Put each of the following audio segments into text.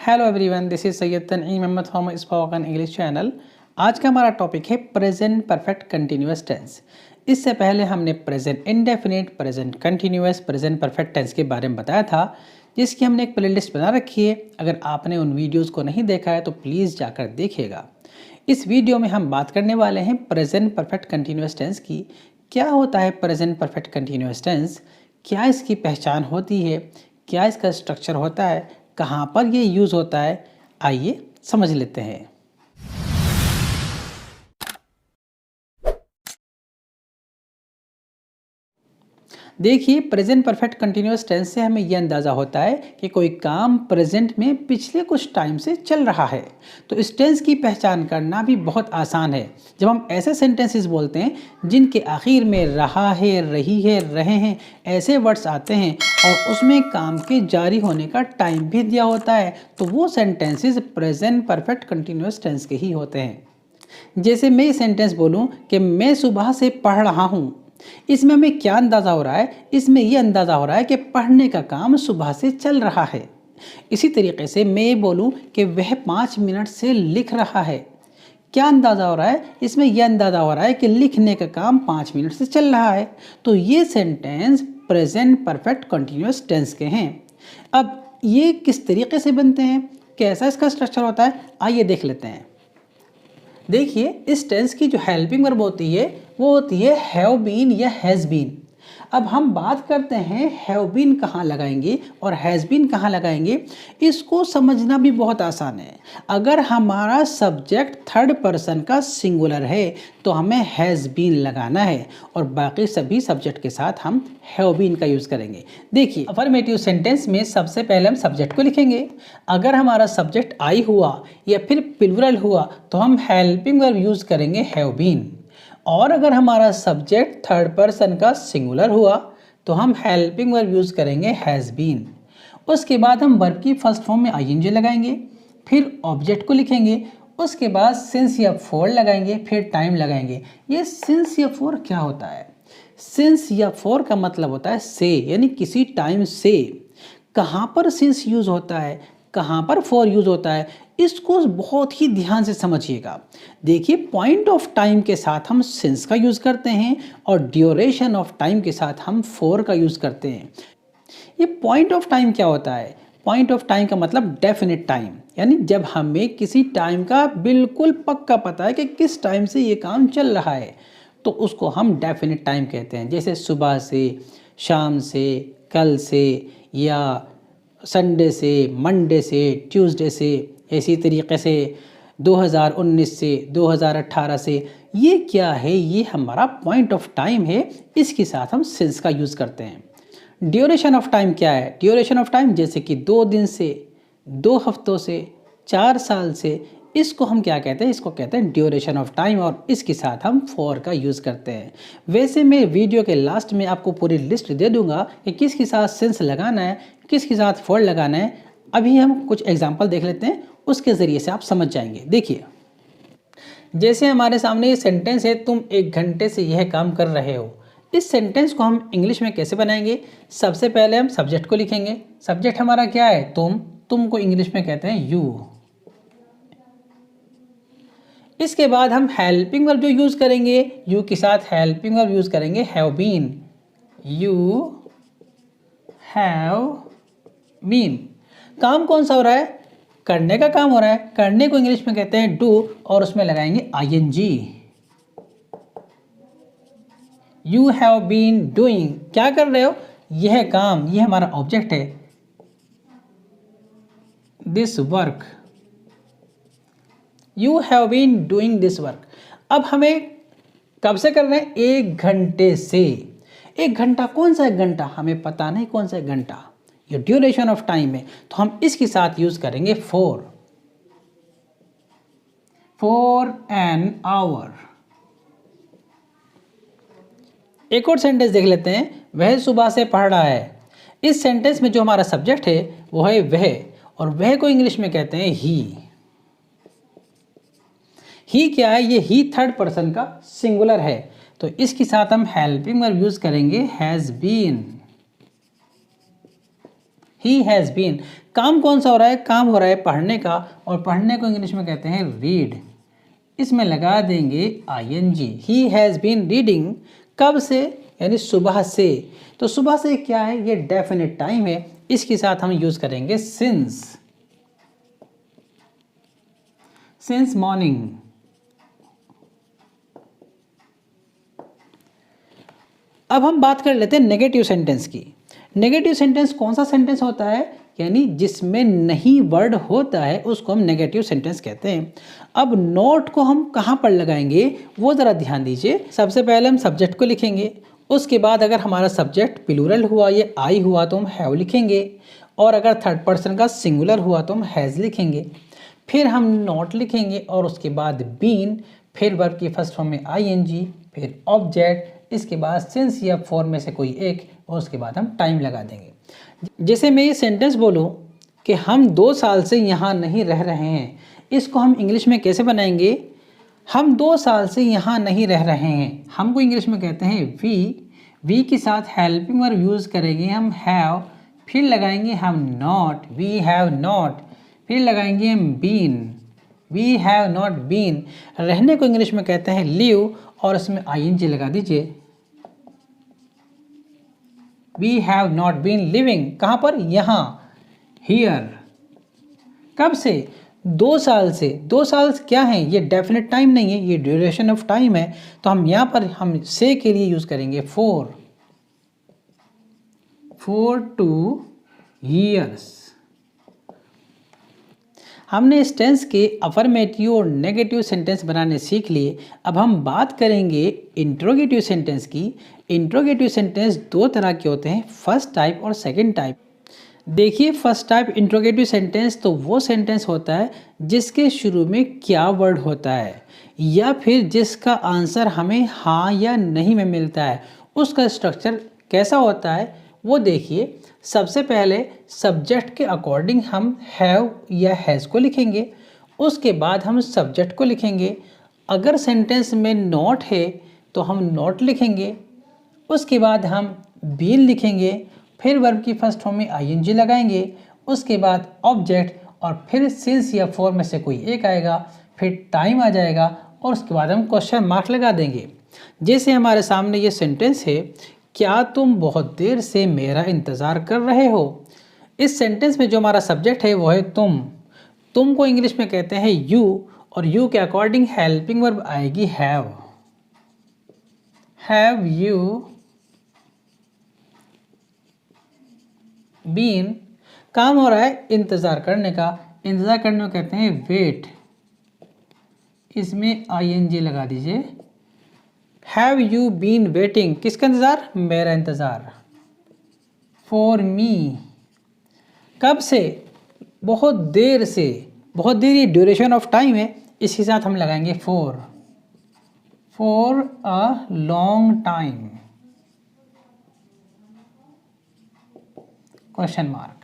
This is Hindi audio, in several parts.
Hello everyone, this is Syed Tanaim Ahmad from spoken English channel. आज का हमारा टॉपिक है प्रेजेंट परफेक्ट कंटिन्यूअस टेंस। इससे पहले हमने present indefinite, present continuous, present perfect tense के बारे में बताया था, जिसकी हमने एक प्लेलिस्ट बना रखी है। अगर आपने उन वीडियोस को नहीं देखा है तो प्लीज़ जाकर देखिएगा। इस वीडियो में हम बात करने वाले हैं प्रेजेंट परफेक्ट कंटिन्यूअस टेंस की। क्या होता है प्रेजेंट परफेक्ट कंटिन्यूअस टेंस, क्या इसकी पहचान होती है, क्या इसका स्ट्रक्चर होता है, कहाँ पर ये यूज़ होता है, आइए समझ लेते हैं। देखिए, प्रेजेंट परफेक्ट कंटिन्यूअस टेंस से हमें यह अंदाज़ा होता है कि कोई काम प्रेजेंट में पिछले कुछ टाइम से चल रहा है। तो इस टेंस की पहचान करना भी बहुत आसान है। जब हम ऐसे सेंटेंसेस बोलते हैं जिनके आखिर में रहा है, रही है, रहे हैं ऐसे वर्ड्स आते हैं और उसमें काम के जारी होने का टाइम भी दिया होता है, तो वो sentences present perfect continuous tense के ही होते हैं। जैसे मैं ये सेंटेंस बोलूँ कि मैं सुबह से पढ़ रहा हूँ, इसमें हमें क्या अंदाज़ा हो रहा है? इसमें यह अंदाज़ा हो रहा है कि पढ़ने का काम सुबह से चल रहा है। इसी तरीके से मैं ये बोलूँ कि वह 5 मिनट से लिख रहा है, क्या अंदाज़ा हो रहा है? इसमें यह अंदाज़ा हो रहा है कि लिखने का काम 5 मिनट से चल रहा है। तो ये sentence present perfect continuous tense के हैं। अब ये किस तरीके से बनते हैं, कैसा इसका स्ट्रक्चर होता है, आइए देख लेते हैं। देखिए, इस टेंस की जो हेल्पिंग वर्ब होती है वो होती है हैव बीन या हैज़ बीन। अब हम बात करते हैं हैव बीन कहाँ लगाएंगे और हैज़ बीन कहाँ लगाएंगे। इसको समझना भी बहुत आसान है। अगर हमारा सब्जेक्ट थर्ड पर्सन का सिंगुलर है तो हमें हैज़ बीन लगाना है और बाकी सभी सब्जेक्ट के साथ हम हैव बीन का यूज़ करेंगे। देखिए, अफर्मेटिव सेंटेंस में सबसे पहले हम सब्जेक्ट को लिखेंगे। अगर हमारा सब्जेक्ट आई हुआ या फिर प्लूरल हुआ तो हम हेल्पिंग वर्ब यूज़ करेंगे हैव बीन। और अगर हमारा सब्जेक्ट थर्ड पर्सन का सिंगुलर हुआ तो हम हेल्पिंग वर्ब यूज़ करेंगे हैज़ बीन। उसके बाद हम वर्ब की फर्स्ट फॉर्म में आईएनजी लगाएंगे, फिर ऑब्जेक्ट को लिखेंगे, उसके बाद सिंस या फॉर लगाएंगे, फिर टाइम लगाएंगे। ये सिंस या फॉर क्या होता है? सिंस या फॉर का मतलब होता है से, यानी किसी टाइम से। कहाँ पर सिंस यूज़ होता है, कहाँ पर फॉर यूज़ होता है, इसको बहुत ही ध्यान से समझिएगा। देखिए, पॉइंट ऑफ टाइम के साथ हम सिंस का यूज़ करते हैं और ड्यूरेशन ऑफ टाइम के साथ हम फॉर का यूज़ करते हैं। ये पॉइंट ऑफ टाइम क्या होता है? पॉइंट ऑफ टाइम का मतलब डेफिनेट टाइम, यानी जब हमें किसी टाइम का बिल्कुल पक्का पता है कि किस टाइम से ये काम चल रहा है, तो उसको हम डेफिनेट टाइम कहते हैं। जैसे सुबह से, शाम से, कल से, या संडे से, मंडे से, ट्यूसडे से, इसी तरीके से 2019 से, 2018 से। ये क्या है? ये हमारा पॉइंट ऑफ टाइम है, इसके साथ हम सिंस का यूज़ करते हैं। ड्यूरेशन ऑफ टाइम क्या है? ड्यूरेशन ऑफ टाइम जैसे कि 2 दिन से, 2 हफ्तों से, 4 साल से, इसको हम क्या कहते हैं? इसको कहते हैं ड्यूरेशन ऑफ टाइम और इसके साथ हम फॉर का यूज़ करते हैं। वैसे मैं वीडियो के लास्ट में आपको पूरी लिस्ट दे दूंगा कि किसके साथ सिंस लगाना है, किसके साथ फॉर लगाना है। अभी हम कुछ एग्जाम्पल देख लेते हैं, उसके ज़रिए से आप समझ जाएंगे। देखिए, जैसे हमारे सामने ये सेंटेंस है, तुम 1 घंटे से यह काम कर रहे हो। इस सेंटेंस को हम इंग्लिश में कैसे बनाएंगे? सबसे पहले हम सब्जेक्ट को लिखेंगे। सब्जेक्ट हमारा क्या है? तुम को इंग्लिश में कहते हैं यू। इसके बाद हम हेल्पिंग वर्ब जो यूज़ करेंगे, यू के साथ हेल्पिंग वर्ब यूज़ करेंगे have been. You have been. काम कौन सा हो रहा है? करने का काम हो रहा है। करने को इंग्लिश में कहते हैं डू और उसमें लगाएंगे ING. You have been doing, क्या कर रहे हो? यह काम, यह हमारा ऑब्जेक्ट है। This work, you have been doing this work. अब हमें कब से कर रहे हैं? 1 घंटे से। 1 घंटा कौन सा 1 घंटा? हमें पता नहीं कौन सा 1 घंटा। ये ड्यूरेशन ऑफ टाइम है, तो हम इसके साथ यूज करेंगे फॉर एन आवर। एक और सेंटेंस देख लेते हैं, वह सुबह से पढ़ रहा है। इस सेंटेंस में जो हमारा सब्जेक्ट है वो है वह, और वह को इंग्लिश में कहते हैं ही क्या है? ये ही थर्ड पर्सन का सिंगुलर है, तो इसके साथ हम हेल्पिंग वर्ब यूज करेंगे has been. He has been. काम कौन सा हो रहा है? काम हो रहा है पढ़ने का, और पढ़ने को इंग्लिश में कहते हैं रीड। इसमें लगा देंगे ing। He has been reading. कब से? यानी सुबह से। तो सुबह से क्या है? ये डेफिनेट टाइम है, इसके साथ हम यूज करेंगे सिंस। Since morning. अब हम बात कर लेते हैं नेगेटिव सेंटेंस की। नेगेटिव सेंटेंस कौन सा सेंटेंस होता है? यानी जिसमें नहीं वर्ड होता है उसको हम नेगेटिव सेंटेंस कहते हैं। अब नोट को हम कहाँ पर लगाएंगे वो ज़रा ध्यान दीजिए। सबसे पहले हम सब्जेक्ट को लिखेंगे, उसके बाद अगर हमारा सब्जेक्ट प्लूरल हुआ या आई हुआ तो हम हैव लिखेंगे, और अगर थर्ड पर्सन का सिंगुलर हुआ तो हम हैज़ लिखेंगे। फिर हम नॉट लिखेंगे और उसके बाद बीन, फिर वर्ब की फर्स्ट फॉर्म में ing, फिर ऑब्जेक्ट, इसके बाद सिंस या फॉर में से कोई एक, और उसके बाद हम टाइम लगा देंगे। जैसे मैं ये सेंटेंस बोलूँ कि हम 2 साल से यहाँ नहीं रह रहे हैं, इसको हम इंग्लिश में कैसे बनाएंगे? हम 2 साल से यहाँ नहीं रह रहे हैं, हमको इंग्लिश में कहते हैं वी के साथ हेल्पिंग वर्ब यूज़ करेंगे हम हैव, फिर लगाएंगे हम नॉट, वी हैव नॉट, फिर लगाएंगे हम been, we have not been. रहने को इंग्लिश में कहते हैं लिव, और उसमें ing लगा दीजिए। We have not been living. कहाँ पर? यहाँ, हियर। कब से? 2 साल से। 2 साल क्या है? ये डेफिनेट टाइम नहीं है, ये ड्यूरेशन ऑफ टाइम है। तो हम यहाँ पर हम से के लिए यूज़ करेंगे फोर 2 years। हमने इस टेंस के अफर्मेटिव और नेगेटिव सेंटेंस बनाने सीख लिए। अब हम बात करेंगे इंट्रोगेटिव सेंटेंस की। इंट्रोगेटिव सेंटेंस 2 तरह के होते हैं, फर्स्ट टाइप और सेकंड टाइप। देखिए, फर्स्ट टाइप इंट्रोगेटिव सेंटेंस तो वो सेंटेंस होता है जिसके शुरू में क्या वर्ड होता है, या फिर जिसका आंसर हमें हाँ या नहीं में मिलता है। उसका स्ट्रक्चर कैसा होता है वो देखिए। सबसे पहले सब्जेक्ट के अकॉर्डिंग हम हैव या हैज़ को लिखेंगे, उसके बाद हम सब्जेक्ट को लिखेंगे। अगर सेंटेंस में नॉट है तो हम नॉट लिखेंगे, उसके बाद हम बीन लिखेंगे, फिर वर्ब की फर्स्ट फॉर्म में ing लगाएंगे, उसके बाद ऑब्जेक्ट, और फिर सिंस या फॉर में से कोई एक आएगा, फिर टाइम आ जाएगा, और उसके बाद हम क्वेश्चन मार्क लगा देंगे। जैसे हमारे सामने ये सेंटेंस है, क्या तुम बहुत देर से मेरा इंतज़ार कर रहे हो। इस सेंटेंस में जो हमारा सब्जेक्ट है वो है तुम को इंग्लिश में कहते हैं यू, और यू के अकॉर्डिंग हेल्पिंग वर्ब आएगी हैव यू बीन। काम हो रहा है इंतज़ार करने का, इंतज़ार करने को कहते हैं वेट, इसमें ing लगा दीजिए। हैव यू बीन वेटिंग, किसका इंतज़ार? मेरा इंतज़ार। फॉर मी, कब से? बहुत देर से। बहुत देर ये ड्यूरेशन ऑफ टाइम है, इसके साथ हम लगाएंगे for a long time, question mark.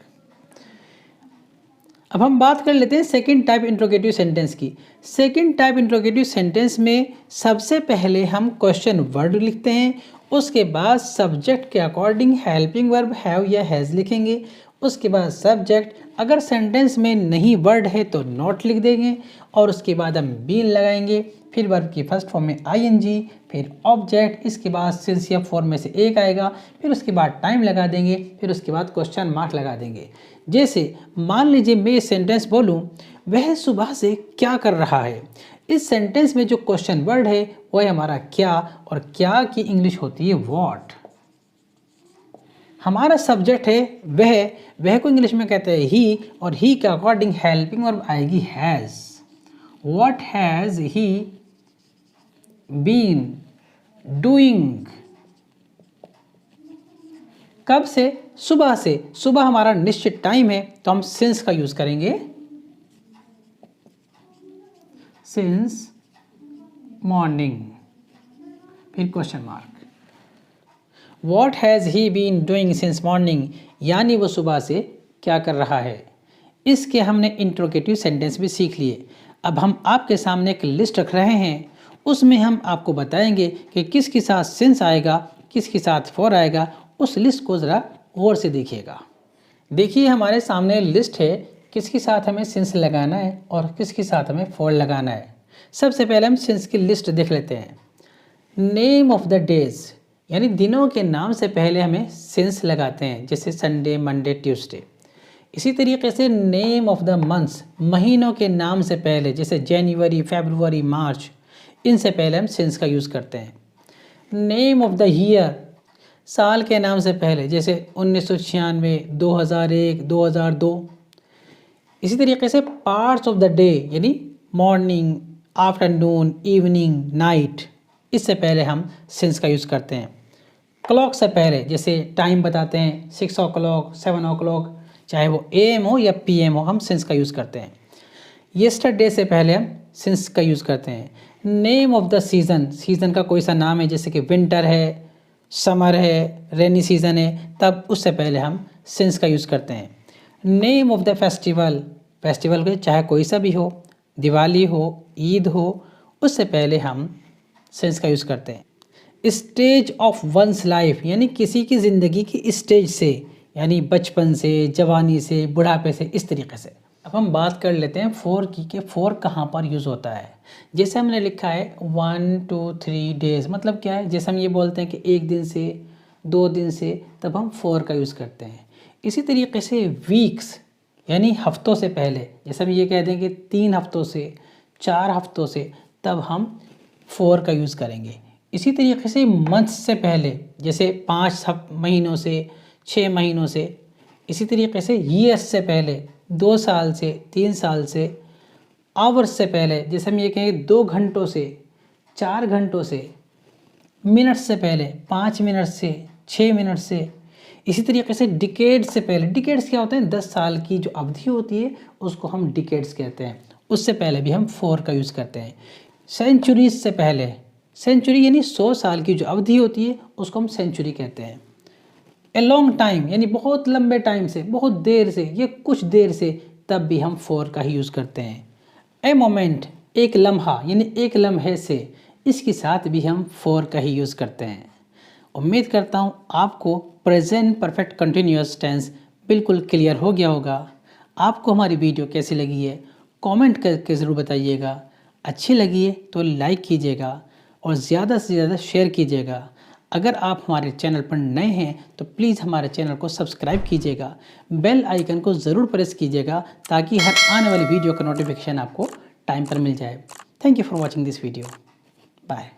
अब हम बात कर लेते हैं सेकंड टाइप इंट्रोगेटिव सेंटेंस की। सेकंड टाइप इंट्रोगेटिव सेंटेंस में सबसे पहले हम क्वेश्चन वर्ड लिखते हैं, उसके बाद सब्जेक्ट के अकॉर्डिंग हेल्पिंग वर्ब हैव या हैज़ लिखेंगे, उसके बाद सब्जेक्ट। अगर सेंटेंस में नहीं वर्ड है तो नॉट लिख देंगे, और उसके बाद हम बीन लगाएंगे, फिर वर्ब की फर्स्ट फॉर्म में ing, फिर ऑब्जेक्ट, इसके बाद सिंस या फॉर में से एक आएगा, फिर उसके बाद टाइम लगा देंगे, फिर उसके बाद क्वेश्चन मार्क लगा देंगे। जैसे मान लीजिए मैं ये सेंटेंस बोलूँ, वह सुबह से क्या कर रहा है। इस सेंटेंस में जो क्वेश्चन वर्ड है वो है हमारा क्या, और क्या की इंग्लिश होती है व्हाट। हमारा सब्जेक्ट है वह को इंग्लिश में कहते हैं ही, और ही के अकॉर्डिंग हेल्पिंग वर्ब आएगी has. What has he been doing. कब से? सुबह से। सुबह हमारा निश्चित टाइम है तो हम सिंस का यूज करेंगे, सिंस मॉर्निंग, फिर question mark. What has he been doing since morning, यानी वो सुबह से क्या कर रहा है। इसके हमने इंट्रोगेटिव सेंटेंस भी सीख लिए। अब हम आपके सामने एक लिस्ट रख रहे हैं, उसमें हम आपको बताएंगे कि किसके साथ सिंस आएगा, किसके साथ फॉर आएगा। उस लिस्ट को ज़रा गौर से देखिएगा। देखिए हमारे सामने लिस्ट है किसके साथ हमें सिंस लगाना है और किसके साथ हमें फॉर लगाना है। सबसे पहले हम सिंस की लिस्ट देख लेते हैं। नेम ऑफ द डेज यानी दिनों के नाम से पहले हमें सिंस लगाते हैं, जैसे संडे, मंडे, ट्यूसडे। इसी तरीके से नेम ऑफ द मंथ्स महीनों के नाम से पहले, जैसे जनवरी, फरवरी, मार्च, इनसे पहले हम सिंस का यूज़ करते हैं। नेम ऑफ द ईयर साल के नाम से पहले, जैसे 1996, 2001, 2002। इसी तरीके से पार्ट्स ऑफ द डे यानी मॉर्निंग, आफ्टरनून, इवनिंग, नाइट, इससे पहले हम सिंस का यूज़ करते हैं। क्लॉक से पहले, जैसे टाइम बताते हैं 6 o'clock, 7 o'clock, चाहे वो AM हो या PM हो, हम सिंस का यूज़ करते हैं। येस्टरडे से पहले हम सिंस का यूज़ करते हैं। Name of the season, season का कोई सा नाम है, जैसे कि विंटर है, समर है, रेनी सीज़न है, तब उससे पहले हम सिंस का यूज़ करते हैं। Name of the festival, festival के चाहे कोई सा भी हो, दिवाली हो, ईद हो, उससे पहले हम सिंस का यूज़ करते हैं। स्टेज ऑफ वंस लाइफ यानी किसी की ज़िंदगी की स्टेज से, यानी बचपन से, जवानी से, बुढ़ापे से, इस तरीके से। अब हम बात कर लेते हैं फोर की कि फोर कहाँ पर यूज़ होता है। जैसे हमने लिखा है 1, 2, 3 डेज़, मतलब क्या है, जैसे हम ये बोलते हैं कि 1 दिन से, 2 दिन से, तब हम फोर का यूज़ करते हैं। इसी तरीके से वीक्स यानी हफ्तों से पहले, जैसे हम ये कह दें कि 3 हफ्तों से, 4 हफ्तों से, तब हम फोर का यूज़ करेंगे। इसी तरीके से मंथ्स से पहले, जैसे 5 महीनों से, 6 महीनों से। इसी तरीके से ईयर्स से पहले, 2 साल से, 3 साल से। आवर्स से पहले, जैसे हम ये कहें 2 घंटों से, 4 घंटों से। मिनट्स से पहले, 5 मिनट से, 6 मिनट से। इसी तरीके से डिकेड्स से पहले, डिकेड्स क्या होते हैं, 10 साल की जो अवधि होती है उसको हम डिकेड्स कहते हैं, उससे पहले भी हम फोर का यूज़ करते हैं। सेंचुरीज से पहले, सेंचुरी यानी 100 साल की जो अवधि होती है उसको हम सेंचुरी कहते हैं। ए लॉन्ग टाइम यानी बहुत लंबे टाइम से, बहुत देर से, ये कुछ देर से, तब भी हम फोर का ही यूज़ करते हैं। ए मोमेंट, एक लम्हा यानी एक लम्हे से, इसके साथ भी हम फोर का ही यूज़ करते हैं। उम्मीद करता हूँ आपको प्रेजेंट परफेक्ट कंटिन्यूअस टेंस बिल्कुल क्लियर हो गया होगा। आपको हमारी वीडियो कैसी लगी है कमेंट करके ज़रूर बताइएगा। अच्छी लगी है तो लाइक कीजिएगा और ज़्यादा से ज़्यादा शेयर कीजिएगा। अगर आप हमारे चैनल पर नए हैं तो प्लीज़ हमारे चैनल को सब्सक्राइब कीजिएगा, बेल आइकन को ज़रूर प्रेस कीजिएगा ताकि हर आने वाली वीडियो का नोटिफिकेशन आपको टाइम पर मिल जाए। Thank you for watching this video. Bye.